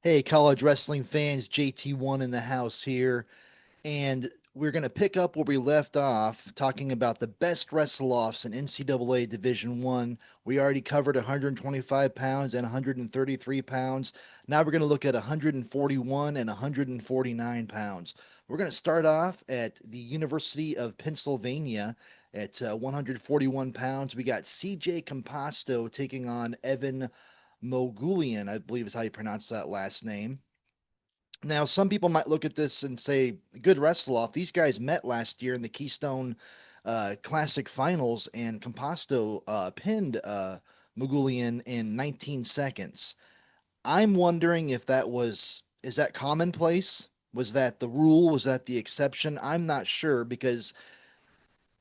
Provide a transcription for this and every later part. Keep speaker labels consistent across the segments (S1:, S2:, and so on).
S1: Hey, college wrestling fans, JT1 in the house here, and we're going to pick up where we left off talking about the best wrestle-offs in NCAA Division I. We already covered 125 pounds and 133 pounds. Now we're going to look at 141 and 149 pounds. We're going to start off at the University of Pennsylvania at 141 pounds. We got CJ Composto taking on Evan Mogulian, I believe is how you pronounce that last name. Now, some people might look at this and say, good wrestle off. These guys met last year in the Keystone Classic Finals, and Composto pinned Mugulian in 19 seconds. I'm wondering if is that commonplace? Was that the rule? Was that the exception? I'm not sure because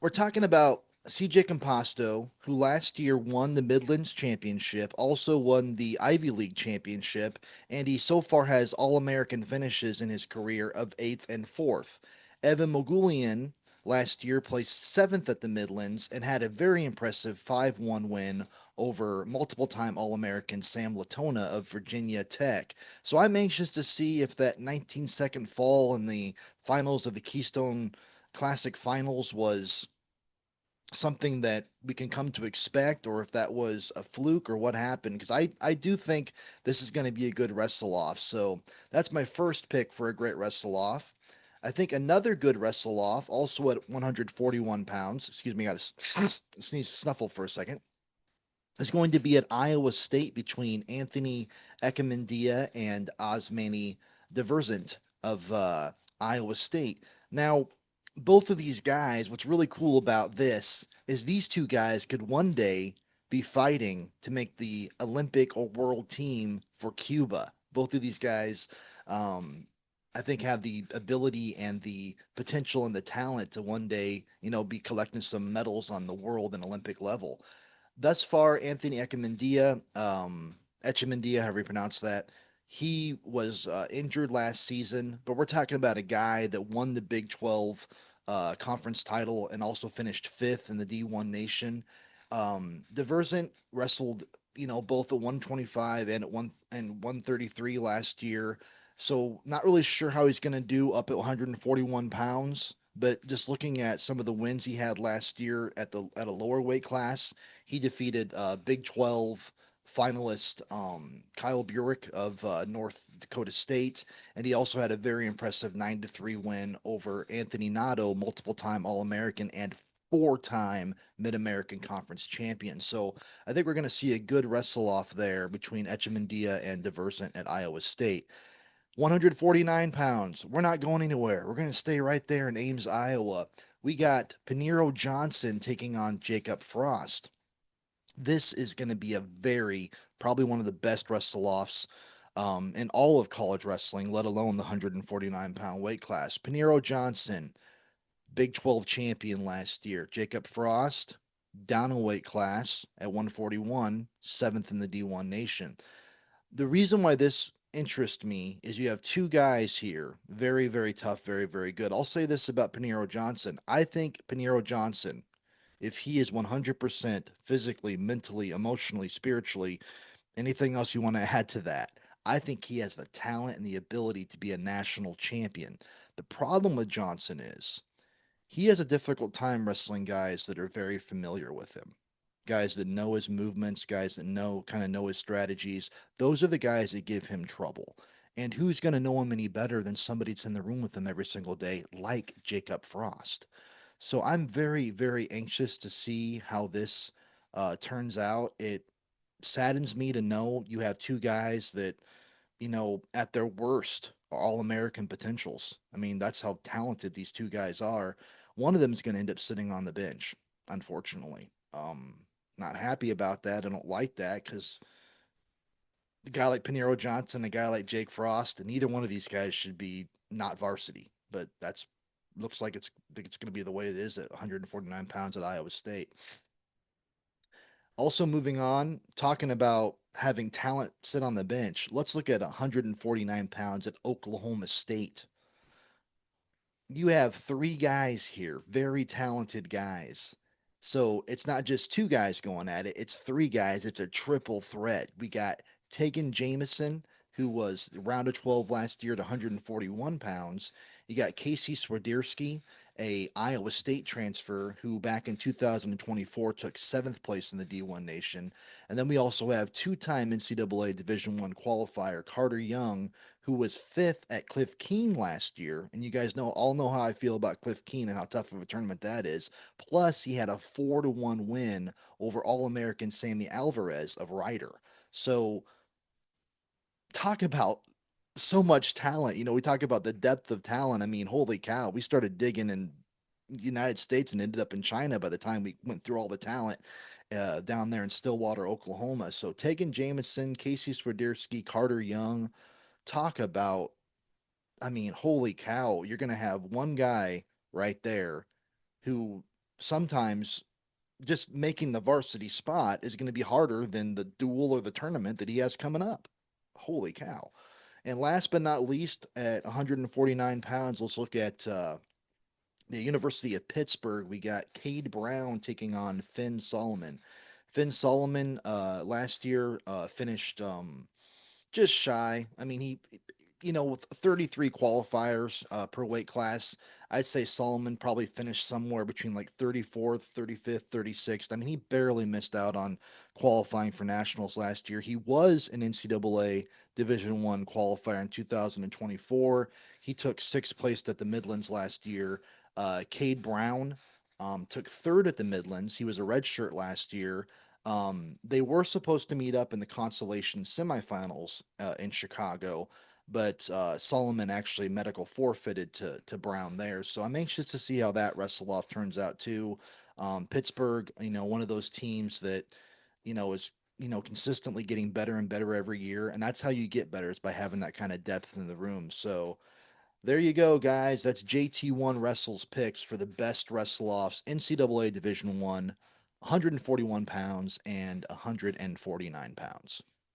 S1: we're talking about CJ Composto, who last year won the Midlands Championship, also won the Ivy League Championship, and he so far has All American finishes in his career of 8th and 4th. Evan Mogulian last year placed 7th at the Midlands and had a very impressive 5-1 win over multiple time All American Sam Latona of Virginia Tech. So I'm anxious to see if that 19-second fall in the finals of the Keystone Classic Finals was something that we can come to expect or if that was a fluke or what happened because I do think this is going to be a good wrestle off. So that's my first pick for a great wrestle off. I think another good wrestle off, also at 141 pounds, excuse me, I got to sneeze, snuffle for a second, is going to be at Iowa State between Anthony Ekamandia and Osmani Diversant of Iowa State. Now, both of these guys, what's really cool about this is these two guys could one day be fighting to make the Olympic or world team for Cuba. Both of these guys, I think, have the ability and the potential and the talent to one day, be collecting some medals on the world and Olympic level. Thus far, Anthony Echemendia, however you pronounce that, he was injured last season, but we're talking about a guy that won the Big 12 conference title and also finished fifth in the D1 Nation. Diversant wrestled, both at 125 and at 133 last year. So not really sure how he's going to do up at 141 pounds. But just looking at some of the wins he had last year at a lower weight class, he defeated Big 12 finalist Kyle Burek of North Dakota State, and he also had a very impressive 9-3 win over Anthony Nato, multiple time All American and four-time Mid-American Conference champion. So I think we're going to see a good wrestle off there between Echemendia and Diversant at Iowa State. 149 pounds. We're not going anywhere. We're going to stay right there in Ames, Iowa. We got Paniro Johnson taking on Jacob Frost. This is going to be probably one of the best wrestle offs in all of college wrestling, let alone the 149-pound weight class. Paniro Johnson, Big 12 champion last year. Jacob Frost, down a weight class at 141, seventh in the D1 Nation. The reason why this interests me is you have two guys here, very, very tough, very, very good. I'll say this about Paniro Johnson. I think Paniro Johnson, if he is 100% physically, mentally, emotionally, spiritually, anything else you want to add to that, I think he has the talent and the ability to be a national champion. The problem with Johnson is he has a difficult time wrestling guys that are very familiar with him. Guys that know his movements, guys that know his strategies. Those are the guys that give him trouble. And who's going to know him any better than somebody that's in the room with him every single day, like Jacob Frost? So I'm very, very anxious to see how this turns out. It saddens me to know you have two guys that, at their worst, are all American potentials. I mean, that's how talented these two guys are. One of them is going to end up sitting on the bench, unfortunately. Not happy about that. I don't like that because a guy like Panero Johnson, a guy like Jake Frost, and neither one of these guys should be not varsity. But that's looks like it's going to be the way it is at 149 pounds at Iowa State. Also, moving on, talking about having talent sit on the bench, let's look at 149 pounds at Oklahoma State. You have three guys here, very talented guys. So it's not just two guys going at it, it's three guys. It's a triple threat. We got Tegan Jameson, who was round of 12 last year at 141 pounds. You got Casey Swiderski, a Iowa State transfer who back in 2024 took seventh place in the D1 Nation. And then we also have two-time NCAA Division I qualifier Carter Young, who was fifth at Cliff Keen last year. And you guys know how I feel about Cliff Keen and how tough of a tournament that is. Plus, he had a 4-1 win over All-American Sammy Alvarez of Ryder. So talk about so much talent. We talk about the depth of talent. I mean, holy cow, we started digging in the United States and ended up in China by the time we went through all the talent down there in Stillwater, Oklahoma. So Tegan Jamison, Casey Swiderski, Carter Young, talk about, I mean, holy cow, you're going to have one guy right there who sometimes just making the varsity spot is going to be harder than the duel or the tournament that he has coming up. Holy cow. And last but not least, at 149 pounds, let's look at the University of Pittsburgh. We got Cade Brown taking on Finn Solomon. Finn Solomon last year finished just shy. I mean, with 33 qualifiers per weight class, I'd say Solomon probably finished somewhere between like 34th, 35th, 36th. I mean, he barely missed out on qualifying for nationals last year. He was an NCAA Division I qualifier in 2024. He took sixth place at the Midlands last year. Cade Brown took third at the Midlands. He was a red shirt last year. They were supposed to meet up in the consolation semifinals in Chicago, but Solomon actually medical forfeited to Brown there. So I'm anxious to see how that wrestle-off turns out too. Pittsburgh, one of those teams that is consistently getting better and better every year, and that's how you get better is by having that kind of depth in the room. So there you go, guys. That's JT1 Wrestle's picks for the best wrestle-offs NCAA Division I, 141 pounds and 149 pounds.